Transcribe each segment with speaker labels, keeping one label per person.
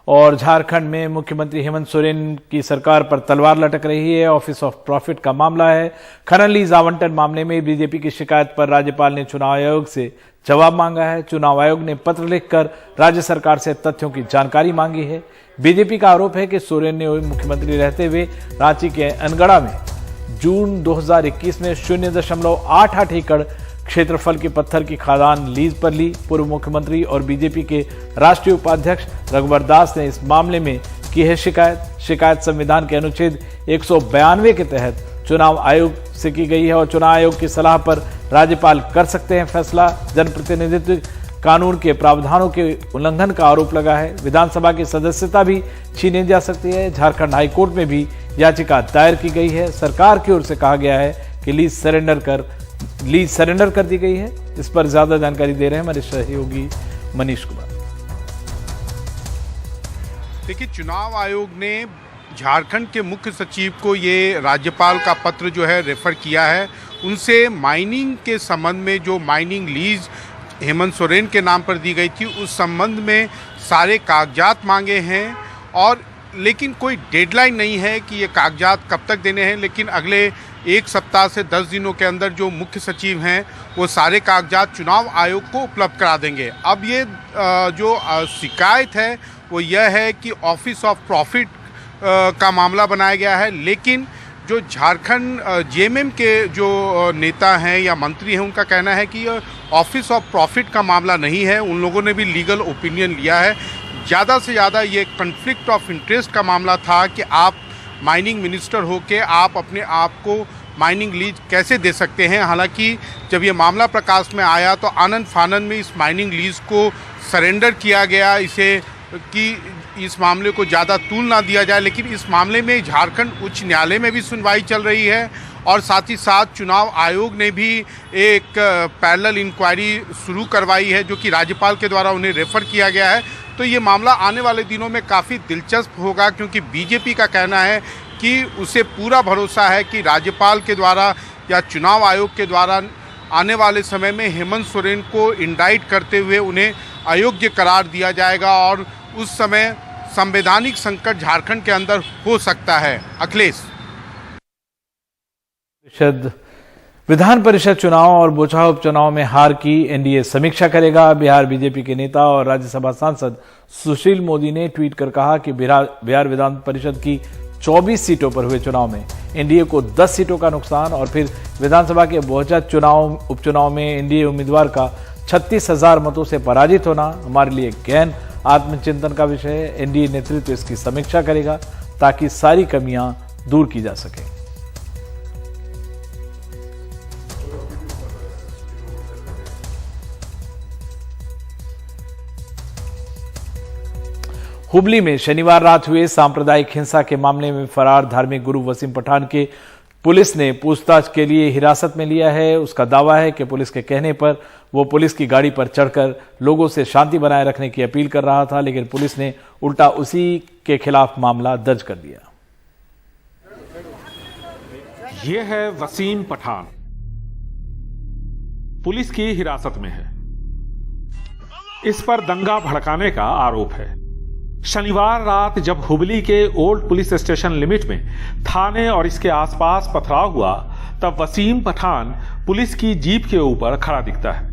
Speaker 1: और झारखंड में मुख्यमंत्री हेमंत सोरेन की सरकार पर तलवार लटक रही है। ऑफिस ऑफ प्रॉफिट का मामला है। खनन लीज आवंटन मामले में बीजेपी की शिकायत पर राज्यपाल ने चुनाव आयोग से जवाब मांगा है। चुनाव आयोग ने पत्र लिखकर राज्य सरकार से तथ्यों की जानकारी मांगी है। बीजेपी का आरोप है कि सोरेन ने मुख्यमंत्री रहते हुए रांची के अनगढ़ा में जून 2021 में 0.88 एकड़ क्षेत्रफल के पत्थर की खादान लीज पर ली। पूर्व मुख्यमंत्री और बीजेपी के राष्ट्रीय उपाध्यक्ष रघुवर दास ने इस मामले में की है शिकायत संविधान के अनुच्छेद 192 के तहत चुनाव आयोग से की गई है और चुनाव आयोग की सलाह पर राज्यपाल कर सकते हैं फैसला। जनप्रतिनिधित्व कानून के प्रावधानों के उल्लंघन का आरोप लगा है। विधानसभा की सदस्यता भी छीनी जा सकती है। झारखंड हाईकोर्ट में भी याचिका दायर की गई है। सरकार की ओर से कहा गया है कि लीज सरेंडर कर दी गई है। इस पर ज्यादा जानकारी दे रहे हैं हमारे सहयोगी मनीष कुमार।
Speaker 2: देखिए, चुनाव आयोग ने झारखंड के मुख्य सचिव को ये राज्यपाल का पत्र जो है रेफर किया है। उनसे माइनिंग के संबंध में जो माइनिंग लीज हेमंत सोरेन के नाम पर दी गई थी उस संबंध में सारे कागजात मांगे हैं और लेकिन कोई डेडलाइन नहीं है कि ये कागजात कब तक देने हैं। लेकिन अगले 1 सप्ताह से 10 दिनों के अंदर जो मुख्य सचिव हैं वो सारे कागजात चुनाव आयोग को उपलब्ध करा देंगे। अब ये जो शिकायत है वो यह है कि ऑफिस ऑफ प्रॉफिट का मामला बनाया गया है। लेकिन जो झारखंड जेएमएम के जो नेता हैं या मंत्री हैं उनका कहना है कि ऑफिस ऑफ प्रॉफिट का मामला नहीं है। उन लोगों ने भी लीगल ओपिनियन लिया है। ज़्यादा से ज़्यादा ये कन्फ्लिक्ट ऑफ इंटरेस्ट का मामला था कि आप माइनिंग मिनिस्टर होके आप अपने आप को माइनिंग लीज कैसे दे सकते हैं। हालांकि जब ये मामला प्रकाश में आया तो आनंद फानंद में इस माइनिंग लीज को सरेंडर किया गया, इसे कि इस मामले को ज़्यादा तूल ना दिया जाए। लेकिन इस मामले में झारखंड उच्च न्यायालय में भी सुनवाई चल रही है और साथ ही साथ चुनाव आयोग ने भी एक पैरेलल इंक्वायरी शुरू करवाई है जो कि राज्यपाल के द्वारा उन्हें रेफर किया गया है। तो ये मामला आने वाले दिनों में काफ़ी दिलचस्प होगा क्योंकि बीजेपी का कहना है कि उसे पूरा भरोसा है कि राज्यपाल के द्वारा या चुनाव आयोग के द्वारा आने वाले समय में हेमंत सोरेन को इंडाइट करते हुए उन्हें अयोग्य करार दिया जाएगा और उस समय संवैधानिक संकट झारखंड के अंदर हो सकता है। अखिलेश,
Speaker 1: विधान परिषद चुनाव और बोचहा उपचुनाव में हार की एनडीए समीक्षा करेगा। बिहार बीजेपी के नेता और राज्यसभा सांसद सुशील मोदी ने ट्वीट कर कहा कि बिहार विधान परिषद की 24 सीटों पर हुए चुनाव में एनडीए को 10 सीटों का नुकसान और फिर विधानसभा के बोचहा उपचुनाव में एनडीए उम्मीदवार का 36,000 मतों से पराजित होना हमारे लिए गहन आत्मचिंतन का विषय है। एनडीए नेतृत्व इसकी समीक्षा करेगा ताकि सारी कमियां दूर की जा सके। हुबली में शनिवार रात हुए सांप्रदायिक हिंसा के मामले में फरार धार्मिक गुरु वसीम पठान के पुलिस ने पूछताछ के लिए हिरासत में लिया है। उसका दावा है कि पुलिस के कहने पर वो पुलिस की गाड़ी पर चढ़कर लोगों से शांति बनाए रखने की अपील कर रहा था, लेकिन पुलिस ने उल्टा उसी के खिलाफ मामला दर्ज कर दिया।
Speaker 3: ये है वसीम पठान, पुलिस की हिरासत में है। इस पर दंगा भड़काने का आरोप है। शनिवार रात जब हुबली के ओल्ड पुलिस स्टेशन लिमिट में थाने और इसके आसपास पथराव हुआ तब वसीम पठान पुलिस की जीप के ऊपर खड़ा दिखता है।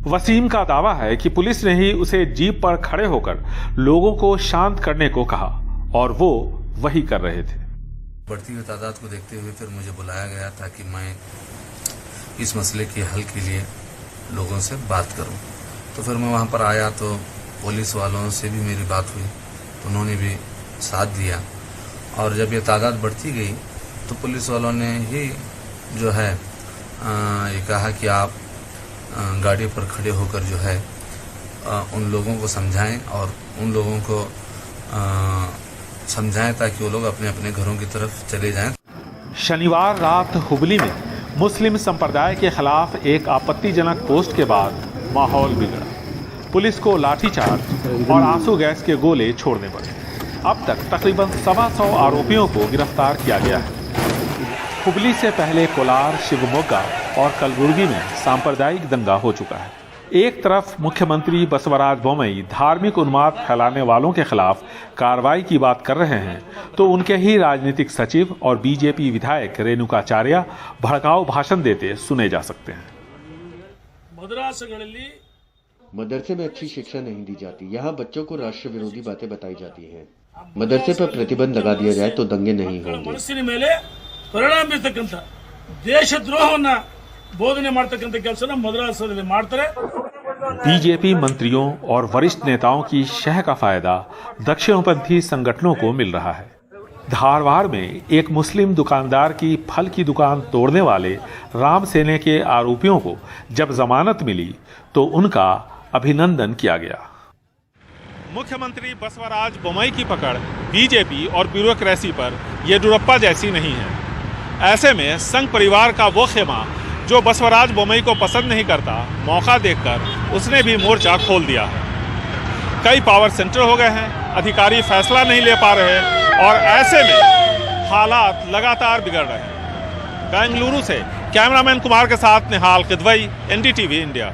Speaker 3: वसीम का दावा है कि पुलिस ने ही उसे जीप पर खड़े होकर लोगों को शांत करने को कहा और वो वही कर रहे थे।
Speaker 4: बढ़ती हुई तादाद को देखते हुए फिर मुझे बुलाया गया ताकि मैं इस मसले के हल के लिए लोगों से बात करूं। तो फिर मैं वहां पर आया तो पुलिस वालों से भी मेरी बात हुई, तो उन्होंने भी साथ दिया और जब ये तादाद बढ़ती गई तो पुलिस वालों ने ही जो है ये कहा कि आप गाड़ी पर खड़े होकर जो है उन लोगों को समझाएं और उन लोगों को समझाएं ताकि वो लोग अपने अपने घरों की तरफ चले जाएं।
Speaker 3: शनिवार रात हुबली में मुस्लिम संप्रदाय के खिलाफ एक आपत्तिजनक पोस्ट के बाद माहौल बिगड़ा। पुलिस को लाठीचार्ज और आंसू गैस के गोले छोड़ने पड़े। अब तक तकरीबन 125 आरोपियों को गिरफ्तार किया गया है। हुबली से पहले कोलार, शिवमोगा और कलबुर्गी में सांप्रदायिक दंगा हो चुका है। एक तरफ मुख्यमंत्री बसवराज बोम्मई धार्मिक उन्माद फैलाने वालों के खिलाफ कार्रवाई की बात कर रहे हैं, तो उनके ही राजनीतिक सचिव और बीजेपी विधायक रेणुकाचार्य भड़काऊ भाषण देते सुने जा सकते हैं।
Speaker 5: मदरसे में अच्छी शिक्षा नहीं दी जाती, यहाँ बच्चों को राष्ट्र विरोधी बातें बताई जाती हैं। मदरसे पर प्रतिबंध लगा दिया जाए तो दंगे नहीं होंगे।
Speaker 6: ಪರಿಣಾಮ ಬೀರ್ತಕ್ಕಂಥ ದೇಶದ್ರೋಹವನ್ನ ಬೋಧನೆ ಮಾಡತಕ್ಕಂಥ ಕೆಲಸನ ಮದ್ರಾಸದಲ್ಲಿ ಮಾಡ್ತಾರೆ।
Speaker 3: बीजेपी मंत्रियों और वरिष्ठ नेताओं की शह का फायदा दक्षिणपंथी संगठनों को मिल रहा है। धारवाड़ में एक मुस्लिम दुकानदार की फल की दुकान तोड़ने वाले राम सेने के आरोपियों को जब जमानत मिली तो उनका अभिनंदन किया गया। मुख्यमंत्री बसवराज बोम्मई की पकड़ बीजेपी और ब्यूरोक्रेसी पर येडियुरप्पा जैसी नहीं है। ऐसे में संघ परिवार का वो खेमा जो बसवराज बोम्मई को पसंद नहीं करता, मौका देखकर उसने भी मोर्चा खोल दिया है। कई पावर सेंटर हो गए हैं, अधिकारी फैसला नहीं ले पा रहे और ऐसे में हालात लगातार बिगड़ रहे हैं। बेंगलुरु से कैमरामैन कुमार के साथ निहाल किदवई, एनडीटीवी इंडिया।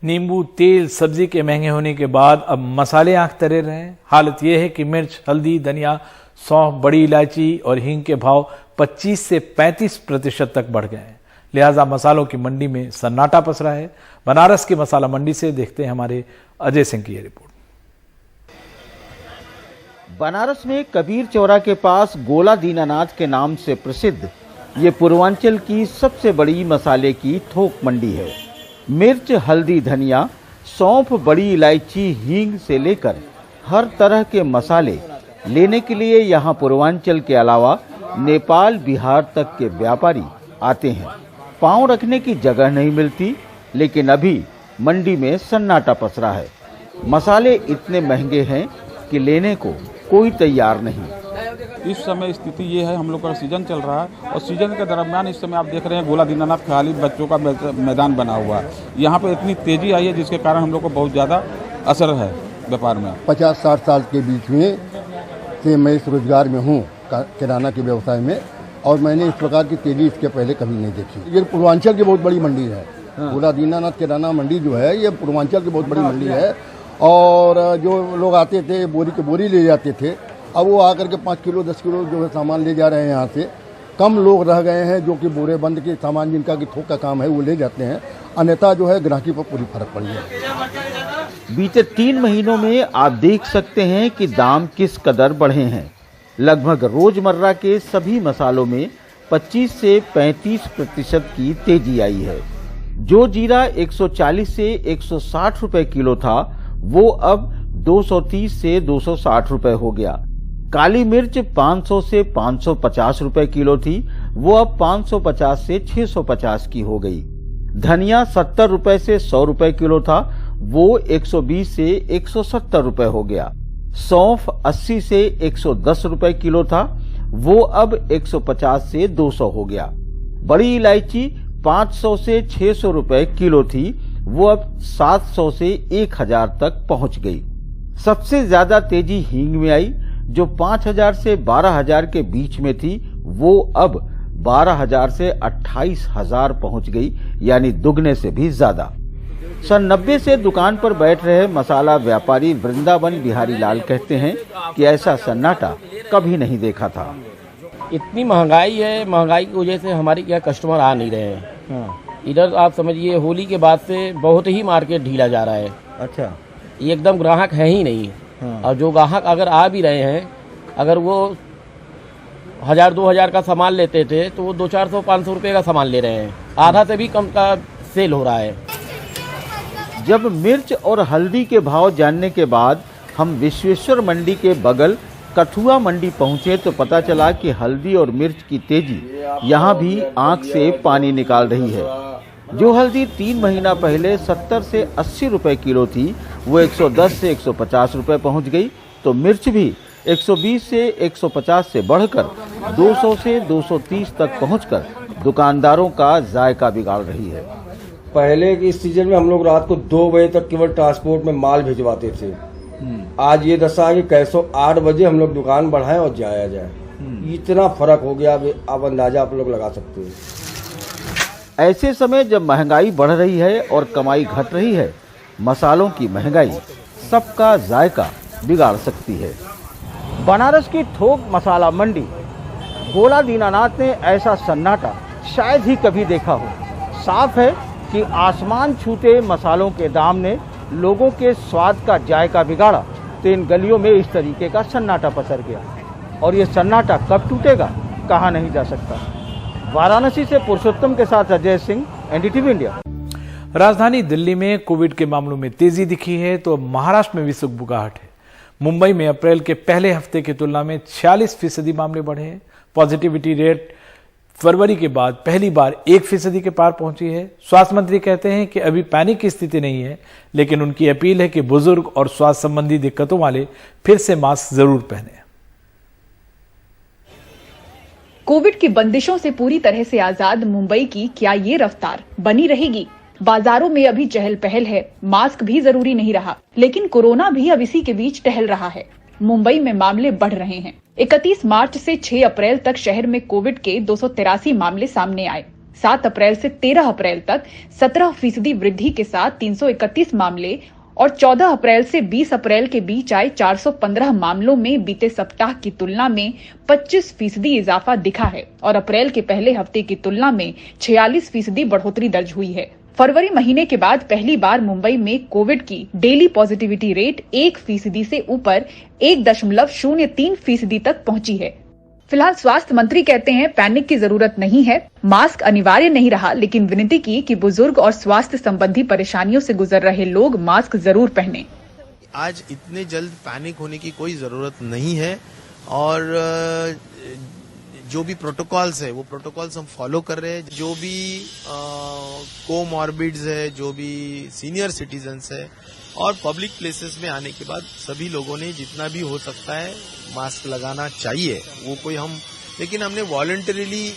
Speaker 1: नींबू, तेल, सब्जी के महंगे होने के बाद अब मसाले आंख तरे रहे हैं। हालत यह है कि मिर्च, हल्दी, धनिया, सौंफ, बड़ी इलायची और हींग के भाव 25 से 35% तक बढ़ गए हैं। लिहाजा मसालों की मंडी में सन्नाटा पसरा है। बनारस की मसाला मंडी से देखते हैं हमारे अजय सिंह की ये रिपोर्ट।
Speaker 7: बनारस में कबीर चौरा के पास गोला दीनानाथ के नाम से प्रसिद्ध ये पूर्वांचल की सबसे बड़ी मसाले की थोक मंडी है। मिर्च, हल्दी, धनिया, सौंफ, बड़ी इलायची, हींग से लेकर हर तरह के मसाले लेने के लिए यहाँ पूर्वांचल के अलावा नेपाल, बिहार तक के व्यापारी आते हैं। पांव रखने की जगह नहीं मिलती, लेकिन अभी मंडी में सन्नाटा पसरा है। मसाले इतने महंगे हैं कि लेने को कोई तैयार नहीं।
Speaker 8: इस समय स्थिति ये है, हम लोग का सीजन चल रहा है और सीजन के दरमियान इस समय आप देख रहे हैं गोला दीनानाथ खाली बच्चों का मैदान बना हुआ है। यहाँ पे इतनी तेजी आई है जिसके कारण हम लोग को बहुत ज़्यादा असर है व्यापार में।
Speaker 9: 50-60 साल के बीच में से मैं इस रोजगार में हूँ, किराना के व्यवसाय में, और मैंने इस प्रकार की तेजी इसके पहले कभी नहीं देखी। ये पूर्वांचल की बहुत बड़ी मंडी है। गोला दीनानाथ किराना मंडी जो है ये पूर्वांचल की बहुत बड़ी मंडी है। और जो लोग आते थे बोरी के बोरी ले जाते थे, अब वो आकर के 5 किलो 10 किलो जो है सामान ले जा रहे हैं। यहाँ से कम लोग रह गए हैं जो कि बोरे बंद के सामान जिनका कि थोक का काम है वो ले जाते हैं, अन्यथा जो है ग्राहकी पर पूरी फर्क पड़ी है।
Speaker 7: बीते 3 महीनों में आप देख सकते हैं कि दाम किस कदर बढ़े हैं। लगभग रोजमर्रा के सभी मसालों में 25 से 35% की तेजी आई है। जो जीरा 140 से 160 रुपए किलो था वो अब 230 से 260 रुपए हो गया। काली मिर्च 500 से 550 रुपए किलो थी, वो अब 550 से 650 की हो गई। धनिया 70 रुपए से 100 रुपए किलो था, वो 120 से 170 रुपए हो गया। सौंफ 80 से 110 रुपए किलो था, वो अब 150 से 200 हो गया। बड़ी इलायची 500 से 600 रुपए किलो थी, वो अब 700 से 1000 तक पहुंच गई। सबसे ज्यादा तेजी हींग में आई, जो 5000 से 12000 के बीच में थी, वो अब 12000 से 28000 पहुंच गई, यानी दुगने से भी ज्यादा। सन 90 से दुकान पर बैठ रहे मसाला व्यापारी वृंदावन बिहारी लाल कहते हैं कि ऐसा सन्नाटा कभी नहीं देखा था।
Speaker 10: इतनी महंगाई है, महंगाई की वजह से हमारे क्या कस्टमर आ नहीं रहे हैं। इधर आप समझिए होली के बाद से बहुत ही मार्केट ढीला जा रहा है।
Speaker 7: अच्छा,
Speaker 10: एकदम ग्राहक है ही नहीं। और जो ग्राहक अगर आ भी रहे हैं, अगर वो 1000-2000 का सामान लेते थे तो वो 200-400-500 रुपए का सामान ले रहे हैं। आधा से भी कम का सेल हो रहा है।
Speaker 7: जब मिर्च और हल्दी के भाव जानने के बाद हम विश्वेश्वर मंडी के बगल कठुआ मंडी पहुंचे तो पता चला कि हल्दी और मिर्च की तेजी यहाँ भी आंख से पानी निकाल रही है। जो हल्दी 3 महीना पहले 70 से 80 रुपए किलो थी, वो 110 से 150 रुपए पहुंच गई, तो मिर्च भी 120 से 150 से बढ़कर 200 से 230 तक पहुंचकर दुकानदारों का जायका बिगाड़ रही है।
Speaker 11: पहले के इस सीजन में हम लोग रात को 2 बजे तक केवल ट्रांसपोर्ट में माल भिजवाते थे। आज ये दशा है कि कैसो 8 बजे हम लोग दुकान बढ़ाएं और जाया जाए। इतना फर्क हो गया, आप अंदाजा आप लोग लगा सकते हैं।
Speaker 7: ऐसे समय जब महंगाई बढ़ रही है और कमाई घट रही है, मसालों की महंगाई सबका जायका बिगाड़ सकती है। बनारस की थोक मसाला मंडी गोला दीनानाथ ने ऐसा सन्नाटा शायद ही कभी देखा हो। साफ है कि आसमान छूते मसालों के दाम ने लोगों के स्वाद का जायका बिगाड़ा, तो इन गलियों में इस तरीके का सन्नाटा पसर गया। और ये सन्नाटा कब टूटेगा, कहा नहीं जा सकता। वाराणसी से पुरुषोत्तम के साथ अजय सिंह, एनडीटीवी इंडिया।
Speaker 1: राजधानी दिल्ली में कोविड के मामलों में तेजी दिखी है तो महाराष्ट्र में भी सुगबुगाहट है। मुंबई में अप्रैल के पहले हफ्ते की तुलना में 46% मामले बढ़े हैं। पॉजिटिविटी रेट फरवरी के बाद पहली बार 1% के पार पहुंची है। स्वास्थ्य मंत्री कहते हैं कि अभी पैनिक की स्थिति नहीं है, लेकिन उनकी अपील है कि बुजुर्ग और स्वास्थ्य संबंधी दिक्कतों वाले फिर से मास्क जरूर पहने।
Speaker 12: कोविड की बंदिशों से पूरी तरह से आजाद मुंबई की क्या ये रफ्तार बनी रहेगी? बाजारों में अभी चहल पहल है, मास्क भी जरूरी नहीं रहा, लेकिन कोरोना भी अब इसी के बीच टहल रहा है। मुंबई में मामले बढ़ रहे हैं। 31 मार्च से 6 अप्रैल तक शहर में कोविड के 283 मामले सामने आए। 7 अप्रैल से 13 अप्रैल तक 17% वृद्धि के साथ 331 मामले और 14 अप्रैल से 20 अप्रैल के बीच आए 415 मामलों में बीते सप्ताह की तुलना में 25% इजाफा दिखा है और अप्रैल के पहले हफ्ते की तुलना में 46% बढ़ोतरी दर्ज हुई है। फरवरी महीने के बाद पहली बार मुंबई में कोविड की डेली पॉजिटिविटी रेट 1% से ऊपर 1.03% तक पहुंची है। फिलहाल स्वास्थ्य मंत्री कहते हैं पैनिक की जरूरत नहीं है, मास्क अनिवार्य नहीं रहा, लेकिन विनती की कि बुजुर्ग और स्वास्थ्य संबंधी परेशानियों से गुजर रहे लोग मास्क जरूर पहनें।
Speaker 13: आज इतने जल्द पैनिक होने की कोई जरूरत नहीं है और जो भी प्रोटोकॉल्स है वो प्रोटोकॉल्स हम फॉलो कर रहे हैं। जो भी कोमॉर्बिड्स है, जो भी सीनियर सिटीजन्स है और पब्लिक प्लेसेस में आने के बाद सभी लोगों ने जितना भी हो सकता है मास्क लगाना चाहिए। वो कोई हम लेकिन हमने वॉलंटरीली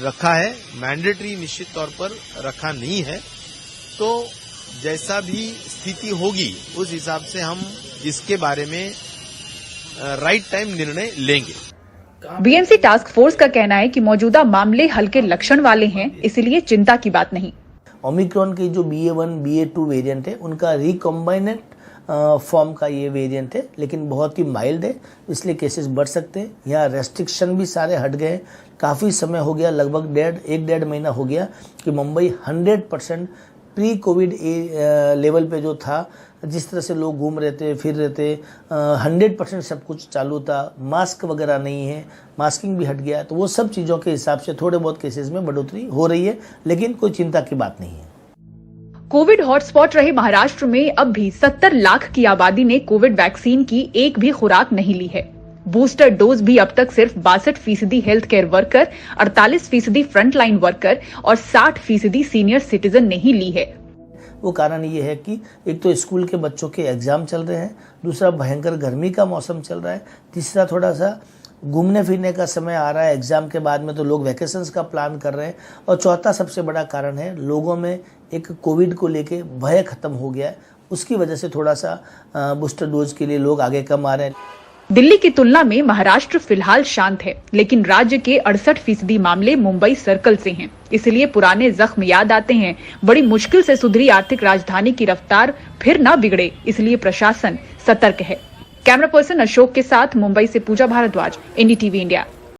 Speaker 13: रखा है, मैंडेटरी निश्चित तौर पर रखा नहीं है। तो जैसा भी स्थिति होगी उस हिसाब से हम इसके बारे में राइट टाइम निर्णय लेंगे।
Speaker 12: बीएमसी टास्क फोर्स का कहना है कि मौजूदा मामले हल्के लक्षण वाले हैं, इसलिए चिंता की बात नहीं।
Speaker 14: ओमिक्रॉन की जो BA1, BA2 वेरिएंट है उनका रिकॉम्बाइनेंट फॉर्म का ये वेरिएंट है, लेकिन बहुत ही माइल्ड है, इसलिए केसेस बढ़ सकते हैं। यहाँ रेस्ट्रिक्शन भी सारे हट गए। काफ़ी समय हो गया, लगभग 1.5 महीना हो गया कि मुंबई 100% प्री कोविड लेवल पे जो था, जिस तरह से लोग घूम रहे थे, फिर रहे थे, 100% सब कुछ चालू था। मास्क वगैरह नहीं है, मास्किंग भी हट गया, तो वो सब चीज़ों के हिसाब से थोड़े बहुत केसेस में बढ़ोतरी हो रही है, लेकिन कोई चिंता की बात नहीं है।
Speaker 12: कोविड हॉटस्पॉट रहे महाराष्ट्र में अब भी 70 लाख की आबादी ने कोविड वैक्सीन की एक भी खुराक नहीं ली है। बूस्टर डोज भी अब तक सिर्फ 62% health care worker, 48% frontline worker और 60% सीनियर सिटीजन ने ही ली है।
Speaker 14: वो कारण ये है कि एक तो स्कूल के बच्चों के एग्जाम चल रहे हैं, दूसरा भयंकर गर्मी का मौसम चल रहा है, तीसरा थोड़ा सा घूमने फिरने का समय आ रहा है एग्जाम के बाद में, तो लोग वैकेशंस का प्लान कर रहे हैं, और चौथा सबसे बड़ा कारण है लोगों में एक कोविड को लेके भय खत्म हो गया है, उसकी वजह से थोड़ा सा बूस्टर डोज के लिए लोग आगे कम आ रहे हैं।
Speaker 12: दिल्ली की तुलना में महाराष्ट्र फिलहाल शांत है, लेकिन राज्य के 68% मामले मुंबई सर्कल से हैं। इसलिए पुराने जख्म याद आते हैं। बड़ी मुश्किल से सुधरी आर्थिक राजधानी की रफ्तार फिर न बिगड़े, इसलिए प्रशासन सतर्क है। कैमरा पर्सन अशोक के साथ मुंबई से पूजा भारद्वाज, एनडीटीवी इंडिया।